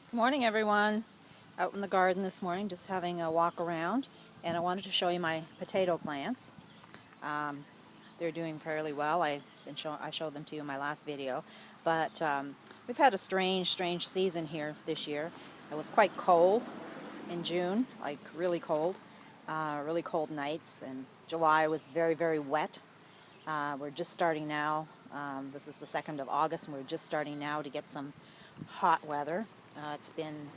Good morning, everyone. Out in the garden this morning, just having a walk around, and I wanted to show you my potato plants. They're doing fairly well. I showed them to you in my last video, but we've had a strange season here this year. It was quite cold in June, like really cold nights, and July was very wet. We're just starting now. This is the 2nd of August, and we're just starting now to get some hot weather. It's been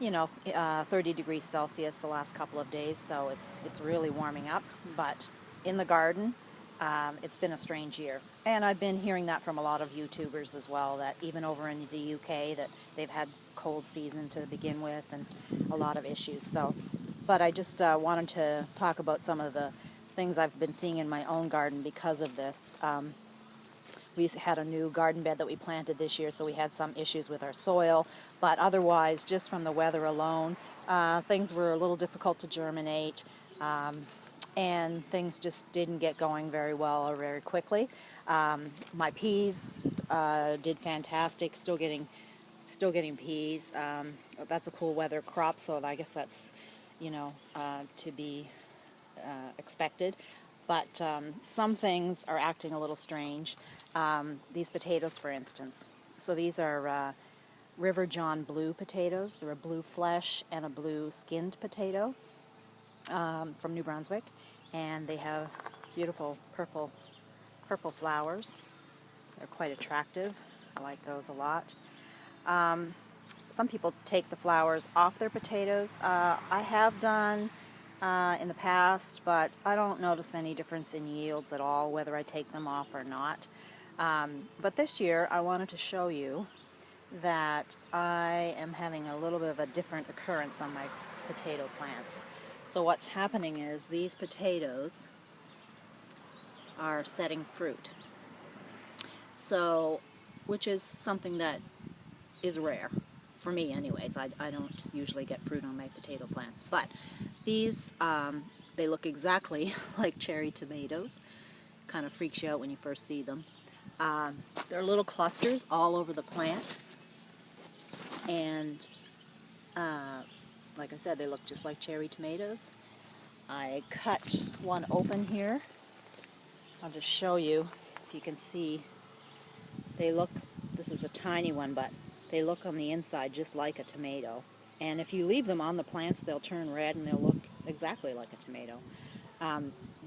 30 degrees Celsius the last couple of days, so it's really warming up. But in the garden, it's been a strange year, and I've been hearing that from a lot of YouTubers as well. That even over in the UK, that they've had cold season to begin with, and a lot of issues. But I just wanted to talk about some of the things I've been seeing in my own garden because of this. We had a new garden bed that we planted this year, so we had some issues with our soil. But otherwise, just from the weather alone, things were a little difficult to germinate, and things just didn't get going very well or very quickly. My peas did fantastic, still getting peas. That's a cool weather crop, so I guess that's to be expected. But some things are acting a little strange. These potatoes, for instance. So these are River John blue potatoes. They're a blue flesh and a blue skinned potato from New Brunswick, and they have beautiful purple flowers. They're quite attractive. I like those a lot. Some people take the flowers off their potatoes. I have done in the past, but I don't notice any difference in yields at all, whether I take them off or not. But this year, I wanted to show you that I am having a little bit of a different occurrence on my potato plants. So what's happening is these potatoes are setting fruit. So, which is something that is rare. For me anyways. I don't usually get fruit on my potato plants. But these, they look exactly like cherry tomatoes. Kind of freaks you out when you first see them. They're little clusters all over the plant. And like I said, they look just like cherry tomatoes. I cut one open here. I'll just show you if you can see. They look, this is a tiny one, but they look on the inside just like a tomato. And if you leave them on the plants, they'll turn red and they'll look exactly like a tomato.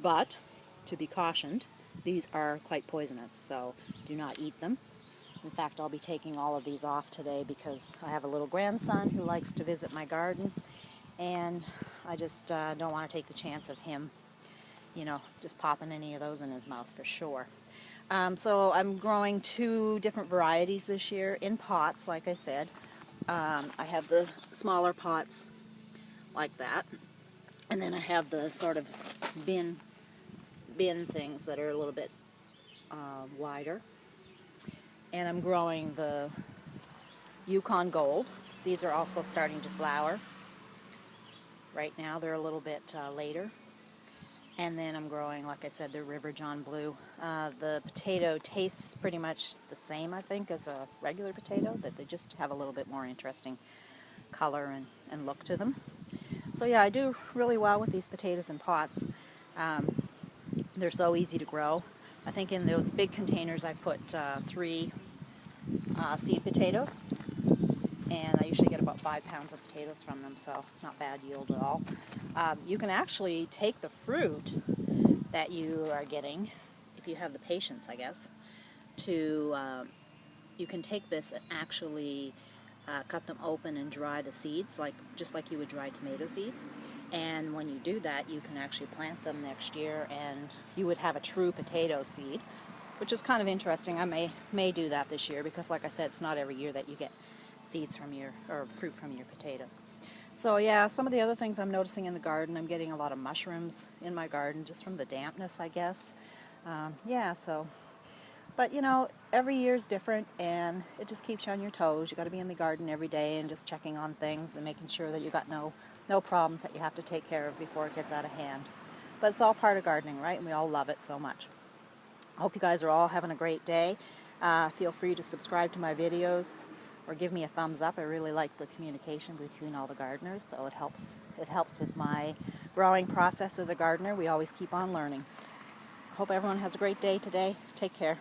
But, to be cautioned, these are quite poisonous, so do not eat them. In fact, I'll be taking all of these off today because I have a little grandson who likes to visit my garden, and I just don't want to take the chance of him, just popping any of those in his mouth for sure. So I'm growing 2 different varieties this year in pots, like I said. I have the smaller pots like that, and then I have the sort of bin things that are a little bit wider. And I'm growing the Yukon Gold. These are also starting to flower. Right now they're a little bit later. And then I'm growing, like I said, the River John Blue. The potato tastes pretty much the same, I think, as a regular potato, that they just have a little bit more interesting color and look to them. So yeah, I do really well with these potatoes in pots. They're so easy to grow. I think in those big containers I put 3 seed potatoes, and I usually get about 5 pounds of potatoes from them, so not bad yield at all. You can actually take the fruit that you are getting, if you have the patience, I guess, to, you can take this and actually cut them open and dry the seeds, just like you would dry tomato seeds. And when you do that, you can actually plant them next year, and you would have a true potato seed, which is kind of interesting. I may do that this year because, like I said, it's not every year that you get seeds from or fruit from your potatoes. So yeah, some of the other things I'm noticing in the garden, I'm getting a lot of mushrooms in my garden just from the dampness, I guess. But every year's different, and it just keeps you on your toes. You got to be in the garden every day and just checking on things and making sure that you got no problems that you have to take care of before it gets out of hand. But it's all part of gardening, right? And we all love it so much. I hope you guys are all having a great day. Feel free to subscribe to my videos. or give me a thumbs up. I really like the communication between all the gardeners, so it helps with my growing process as a gardener. We always keep on learning. Hope everyone has a great day today. Take care.